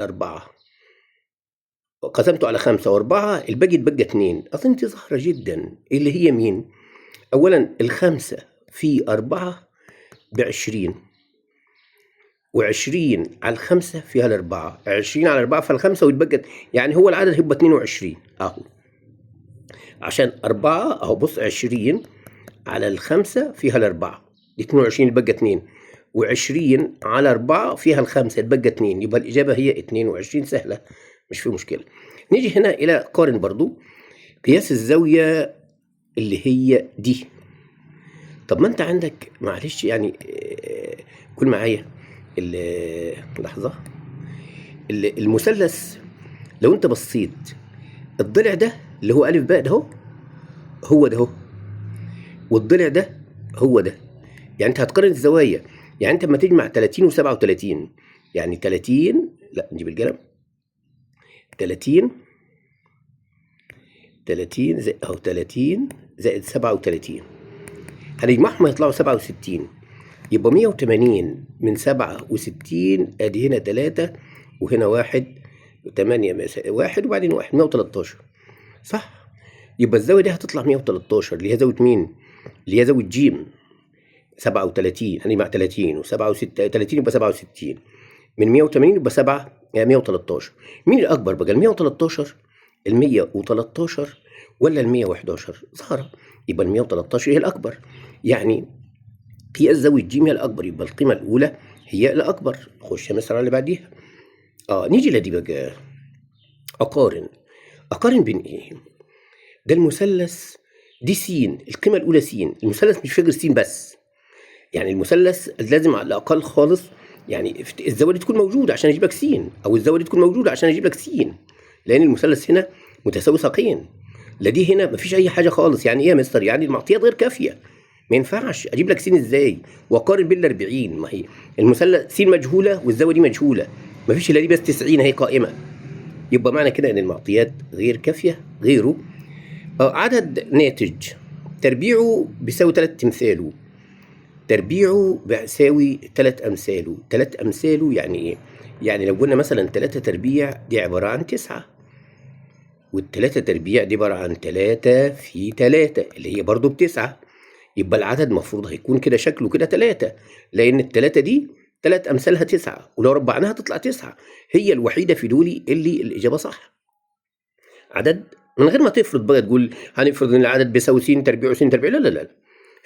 4 قسمته على 5 و4 الباقي اتبقى 2. أظن دي ظاهرة جدًا اللي هي مين؟ أولًا ال5 في 4 ب20 و20 على ال5 فيها ال4 20 على 4 فال5 ويتبقى يعني هو العدد هيبقى 22 أهو عشان 4 أهو بص 20 على ال5 فيها ال4 دي 22 يتبقى 2 و20 على 4 فيها ال5 يتبقى 2 يبقى الإجابة هي 22 سهلة مش في مشكلة. نيجي هنا إلى قارن برضو قياس الزاوية اللي هي دي. طب ما أنت عندك معلش يعني كل معايا لحظة المثلث لو أنت بصيت الضلع ده اللي هو ألف باء ده هو ده والضلع ده هو ده. يعني أنت هتقارن الزوايا يعني أنت لما تجمع 30 و37 يعني 30 لا نجيب القلم 30 زائد أهو 30 زائد 37 هنجمعهم هيطلعوا 67 يبقى 180 من 67 ادي هنا 3 وهنا 1 8 1 وبعدين 1 113 صح. يبقى الزاويه دي هتطلع 113 اللي هي زاويه مين؟ اللي هي زاويه ج 37 هنجمع 30 و7 30 يبقى 67 من 180 يبقى 7 113. مين الاكبر بقى ال 113 ال 113 ولا ال 111؟ ظهر يبقى ال 113 هي الاكبر يعني قياس زاوية ج هي الأكبر يبقى القيمة الأولى هي الأكبر. خش مثلا على اللي بعديها نيجي لدي بقى أقارن بين إيه؟ ده المثلث دي س القيمة الأولى س المثلث مش فاكر س بس يعني المثلث لازم على الأقل خالص يعني الزاوية دي تكون موجودة عشان أجيب لك س أو الزاوية دي تكون موجودة عشان أجيب لك س لأن المثلث هنا متساوي ساقين. لا دي هنا مفيش أي حاجة خالص. يعني إيه يا مستر؟ يعني المعطيات غير كافية ما ينفعش اجيب لك س ازاي واقارن بين ال40. ما هي المثلث س مجهوله والزاويه دي مجهوله مفيش الا دي بس 90 هي قائمه يبقى معنى كده ان المعطيات غير كافيه. غيره عدد ناتج تربيعه بيساوي 3 امثاله تربيعه بيساوي 3 امثاله 3 امثاله يعني ايه؟ يعني لو قلنا مثلا 3 تربيع دي عباره عن 9 والثلاثة تربيع دي عباره عن 3 في 3 اللي هي برضو ب9 يبقى العدد مفروض هيكون كده شكله كده 3 لأن ال3 دي 3 أمثالها 9 ولو ربعناها تطلع 9 هي الوحيدة في دولي اللي الإجابة صح. عدد من غير ما تفرض بقى تقول هنفرض إن العدد بيساوي س تربيع وس تربيع لا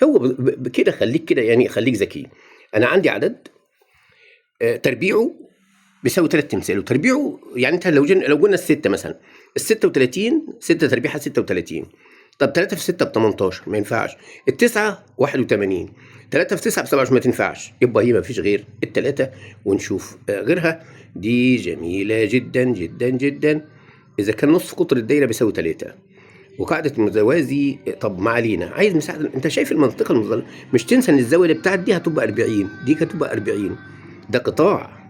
هو كده خليك كده يعني خليك ذكي. أنا عندي عدد تربيعه بيساوي 3 امثال وتربيعه يعني أنت لو قلنا الستة مثلا ال 36 6 تربيعها 36 طب 3 في 6 ب 18 ما ينفعش. التسعة 81 3 في 9 ب 27 ما تنفعش. يبقى هي ما فيش غير التلاتة ونشوف غيرها. دي جميلة جدا جدا جدا. إذا كان نصف قطر الدايرة بيساوي 3 وقاعدة المتوازي طب ما علينا عايز مساحة. أنت شايف المنطقة المظلمة مش تنسى إن الزاوية اللي بتاعت دي هتبقى 40 دي هتبقى 40 ده قطاع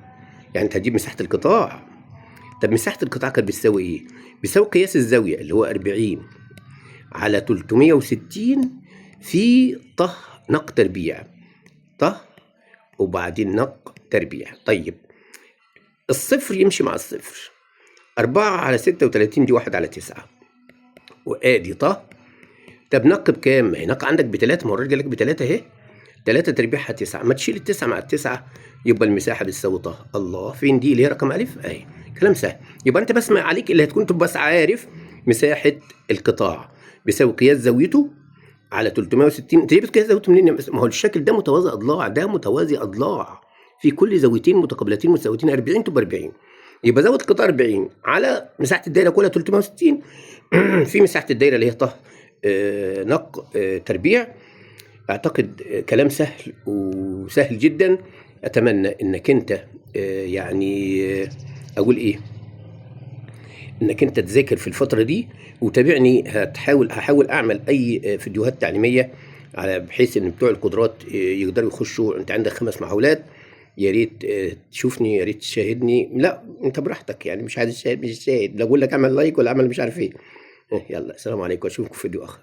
يعني أنت هتجيب مساحة القطاع. طب مساحة القطاع كانت بتساوي إيه؟ بيساوي قياس الزاوية اللي هو 40 على 360 في طه نق تربيع طه وبعدين نق تربيع. طيب الصفر يمشي مع الصفر 4 على 36 دي 1 على 9 وادي طه. طب نق بكام؟ ما هي نق عندك ب3 ما هو الراجل لك ب3 اهي 3 تربيعها 9 ما تشيل ال9 مع ال9 يبقى المساحة بتساوي طه. الله فين دي اللي هي رقم ألف أهي كلام سهل. يبقى أنت بس ما عليك اللي هتكون تبقى بس عارف مساحة القطاع بيساوي قياس زاويته على 360. انت جبت قياس زاويته منين؟ ما هو الشكل ده متوازي اضلاع ده متوازي اضلاع في كل زاويتين متقابلتين متساويتين 40 تبقى 40 يبقى زاويه القطاع 40 على مساحه الدايره كلها 360 في مساحه الدايره اللي هي طه نق تربيع. اعتقد كلام سهل وسهل جدا. اتمنى انك انت يعني اقول ايه انك انت تذاكر في الفتره دي وتابعني. هحاول اعمل اي فيديوهات تعليميه على بحيث ان بتوع القدرات يقدروا يخشوا. انت عندك 5 محاولات يا ريت تشوفني يا ريت تشاهدني. لا انت براحتك يعني مش عايز تشاهد مش تشاهد. لو اقول لك اعمل لايك ولا اعمل مش عارف ايه. يلا السلام عليكم اشوفكم في فيديو اخر.